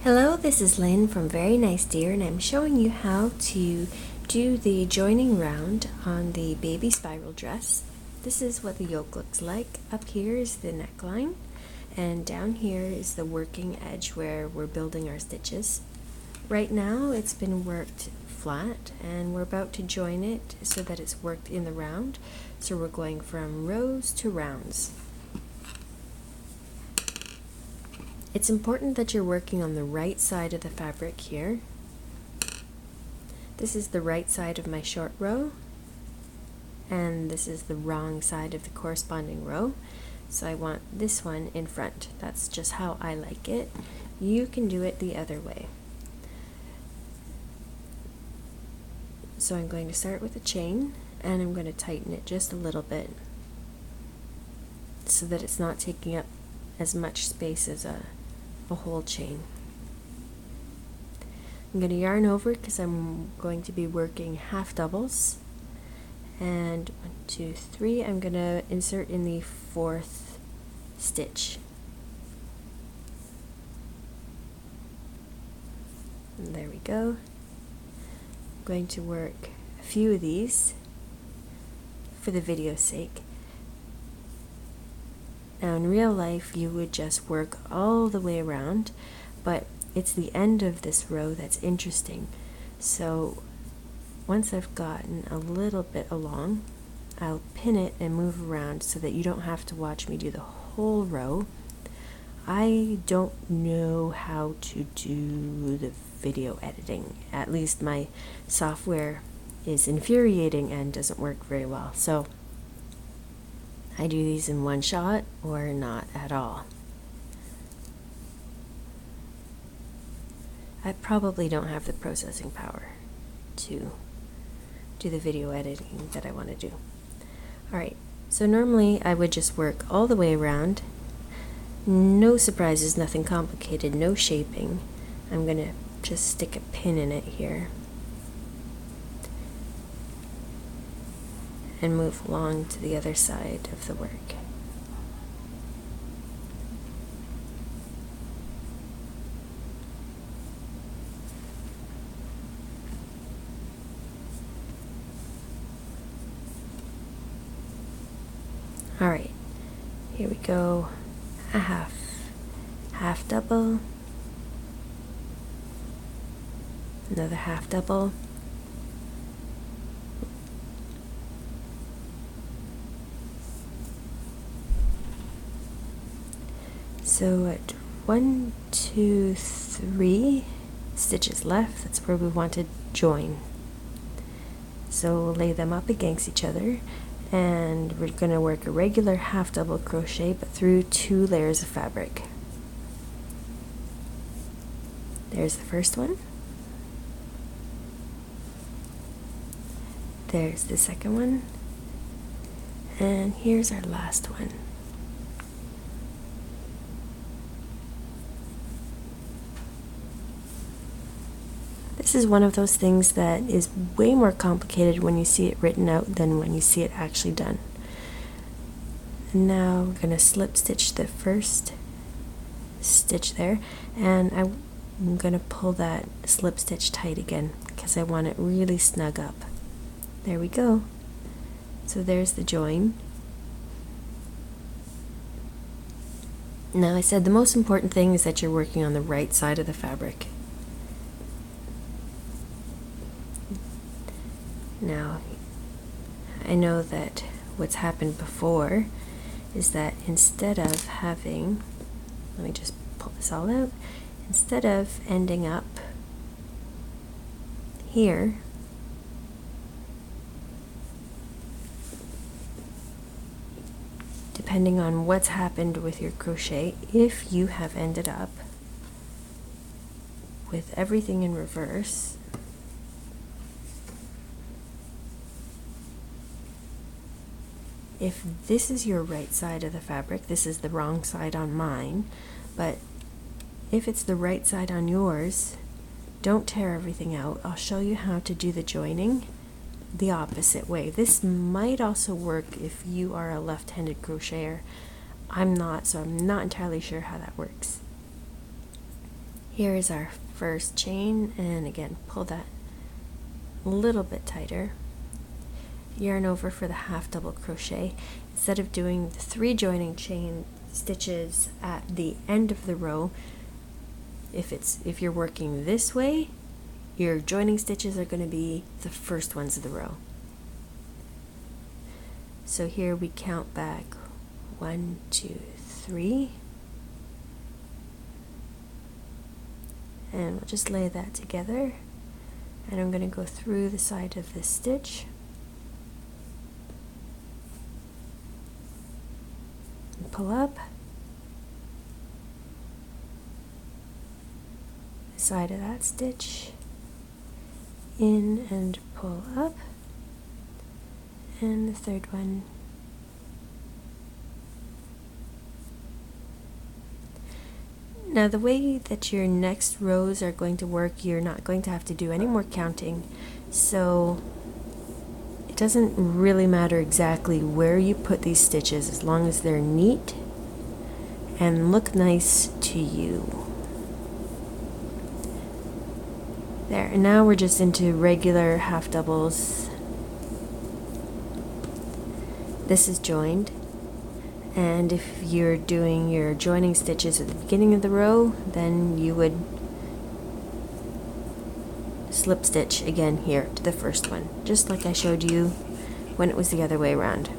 Hello, this is Lynn from Very Nice Deer, and I'm showing you how to do the joining round on the baby spiral dress. This is what the yoke looks like. Up here is the neckline, and down here is the working edge where we're building our stitches. Right now it's been worked flat, and we're about to join it so that it's worked in the round. So we're going from rows to rounds. It's important that you're working on the right side of the fabric here. This is the right side of my short row, and this is the wrong side of the corresponding row. So I want this one in front. That's just how I like it. You can do it the other way. So I'm going to start with a chain, and I'm going to tighten it just a little bit so that it's not taking up as much space as a whole chain. I'm going to yarn over because I'm going to be working half doubles, and 1, 2, 3 I'm going to insert in the 4th stitch. And there we go. I'm going to work a few of these for the video's sake. Now in real life you would just work all the way around, but it's the end of this row that's interesting. So once I've gotten a little bit along, I'll pin it and move around so that you don't have to watch me do the whole row. I don't know how to do the video editing. At least my software is infuriating and doesn't work very well. So I do these in one shot or not at all. I probably don't have the processing power to do the video editing that I want to do. Alright, so normally I would just work all the way around. No surprises, nothing complicated, no shaping. I'm going to just stick a pin in it here and move along to the other side of the work. Alright, here we go. A half double, another half double, so at 1, 2, 3 stitches left, that's where we want to join. So we'll lay them up against each other, and we're going to work a regular half double crochet but through 2 layers of fabric. There's the first one. There's the second one. And here's our last one. This is one of those things that is way more complicated when you see it written out than when you see it actually done. And now we're going to slip stitch the first stitch there, and I'm going to pull that slip stitch tight again because I want it really snug up. There we go. So there's the join. Now I said the most important thing is that you're working on the right side of the fabric. Now, I know that what's happened before is that instead of having, let me just pull this all out, instead of ending up here, depending on what's happened with your crochet, if you have ended up with everything in reverse, if this is your right side of the fabric, this is the wrong side on mine, but if it's the right side on yours, don't tear everything out. I'll show you how to do the joining the opposite way. This might also work if you are a left-handed crocheter. I'm not, so I'm not entirely sure how that works. Here is our first chain, and again pull that a little bit tighter. Yarn over for the half double crochet. Instead of doing the 3 joining chain stitches at the end of the row, if you're working this way, your joining stitches are going to be the first ones of the row. So here we count back 1, 2, 3, and we'll just lay that together, and I'm going to go through the side of this stitch and pull up the side of that stitch, in and pull up, and the third one. Now the way that your next rows are going to work, you're not going to have to do any more counting, so it doesn't really matter exactly where you put these stitches as long as they're neat and look nice to you. There, and now we're just into regular half doubles. This is joined, and if you're doing your joining stitches at the beginning of the row, then you would slip stitch again here to the first one, just like I showed you when it was the other way around.